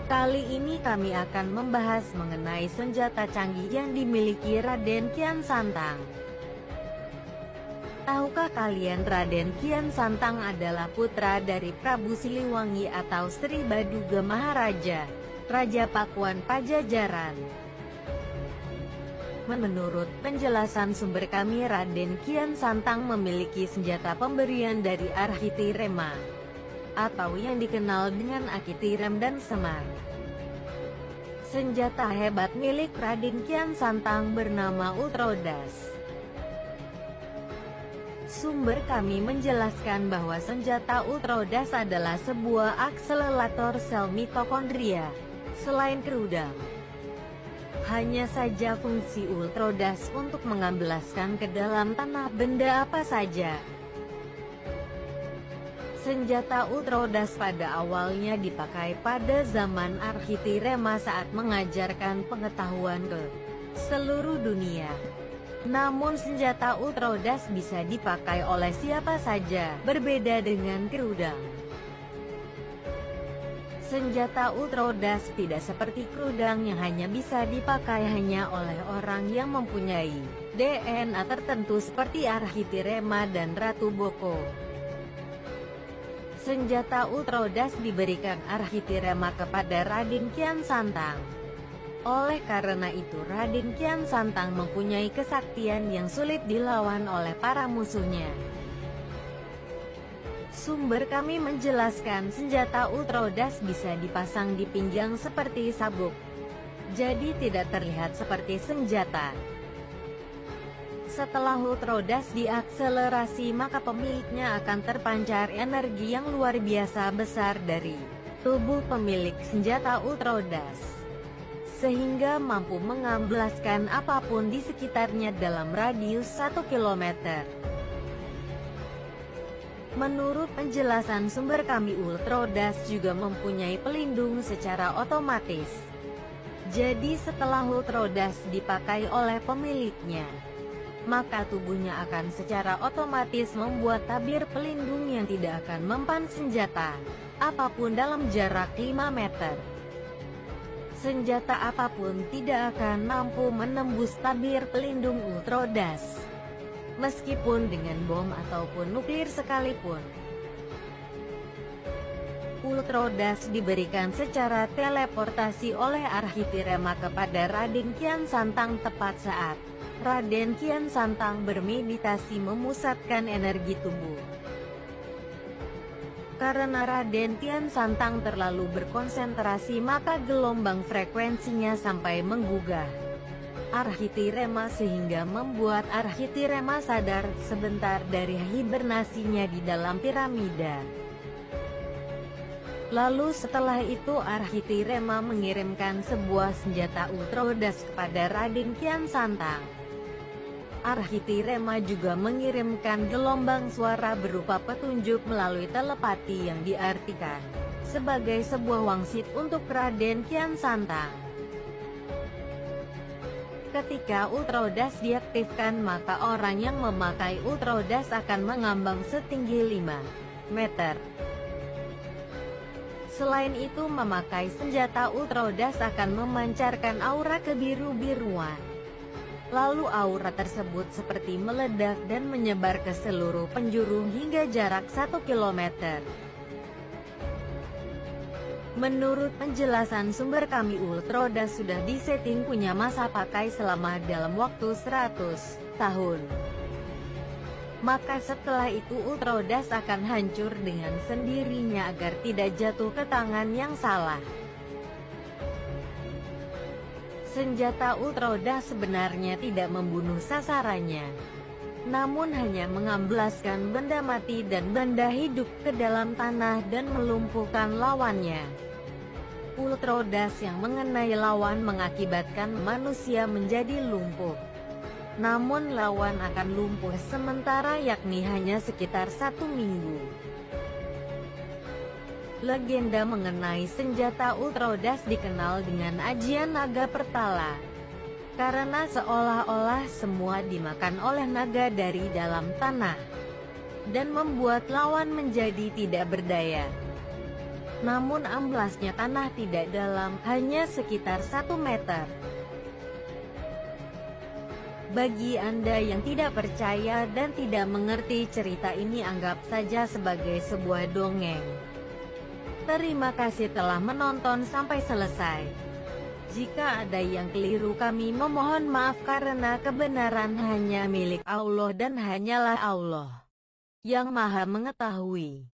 Kali ini kami akan membahas mengenai senjata canggih yang dimiliki Raden Kian Santang. Tahukah kalian Raden Kian Santang adalah putra dari Prabu Siliwangi atau Sri Baduga Maharaja, Raja Pakuan Pajajaran? Menurut penjelasan sumber kami, Raden Kian Santang memiliki senjata pemberian dari Arhitirema, atau yang dikenal dengan Akitirem dan Semar. Senjata hebat milik Raden Kian Santang bernama Ultrodas. Sumber kami menjelaskan bahwa senjata Ultrodas adalah sebuah akselerator sel mitokondria. Selain kerudang, hanya saja fungsi Ultrodas untuk mengamblaskan ke dalam tanah benda apa saja. Senjata Ultrodas pada awalnya dipakai pada zaman Arhitirema saat mengajarkan pengetahuan ke seluruh dunia. Namun senjata Ultrodas bisa dipakai oleh siapa saja, berbeda dengan kerudang. Senjata Ultrodas tidak seperti kerudang yang hanya bisa dipakai hanya oleh orang yang mempunyai DNA tertentu seperti Arhitirema dan Ratu Boko. Senjata Ultrodas diberikan Arhitirema kepada Raden Kian Santang. Oleh karena itu Raden Kian Santang mempunyai kesaktian yang sulit dilawan oleh para musuhnya. Sumber kami menjelaskan senjata Ultrodas bisa dipasang di pinggang seperti sabuk, jadi tidak terlihat seperti senjata. Setelah Ultrodas diakselerasi, maka pemiliknya akan terpancar energi yang luar biasa besar dari tubuh pemilik senjata Ultrodas, sehingga mampu mengamblaskan apapun di sekitarnya dalam radius 1 km. Menurut penjelasan sumber kami, Ultrodas juga mempunyai pelindung secara otomatis. Jadi setelah Ultrodas dipakai oleh pemiliknya, maka tubuhnya akan secara otomatis membuat tabir pelindung yang tidak akan mempan senjata apapun dalam jarak 5 meter. Senjata apapun tidak akan mampu menembus tabir pelindung Ultrodas, meskipun dengan bom ataupun nuklir sekalipun. Ultrodas diberikan secara teleportasi oleh Arhitirema kepada Raden Kian Santang tepat saat Raden Kian Santang bermeditasi memusatkan energi tubuh. Karena Raden Kian Santang terlalu berkonsentrasi, maka gelombang frekuensinya sampai menggugah Arhitirema sehingga membuat Arhitirema sadar sebentar dari hibernasinya di dalam piramida. Lalu setelah itu Arhitirema mengirimkan sebuah senjata Ultrodas kepada Raden Kian Santang. Arhitirema juga mengirimkan gelombang suara berupa petunjuk melalui telepati yang diartikan sebagai sebuah wangsit untuk Raden Kian Santang. Ketika Ultrodas diaktifkan, maka orang yang memakai Ultrodas akan mengambang setinggi 5 meter. Selain itu, memakai senjata Ultrodas akan memancarkan aura kebiru-biruan. Lalu aura tersebut seperti meledak dan menyebar ke seluruh penjuru hingga jarak 1 km. Menurut penjelasan sumber kami, Ultrodas sudah disetting punya masa pakai selama dalam waktu 100 tahun. Maka setelah itu Ultrodas akan hancur dengan sendirinya agar tidak jatuh ke tangan yang salah. Senjata Ultrodas sebenarnya tidak membunuh sasarannya, namun hanya mengamblaskan benda mati dan benda hidup ke dalam tanah dan melumpuhkan lawannya. Ultrodas yang mengenai lawan mengakibatkan manusia menjadi lumpuh, namun lawan akan lumpuh sementara, yakni hanya sekitar 1 minggu. Legenda mengenai senjata Ultrodas dikenal dengan ajian naga Pertala, karena seolah-olah semua dimakan oleh naga dari dalam tanah, dan membuat lawan menjadi tidak berdaya. Namun amblasnya tanah tidak dalam, hanya sekitar 1 meter. Bagi Anda yang tidak percaya dan tidak mengerti cerita ini, anggap saja sebagai sebuah dongeng. Terima kasih telah menonton sampai selesai. Jika ada yang keliru, kami memohon maaf karena kebenaran hanya milik Allah dan hanyalah Allah yang Maha Mengetahui.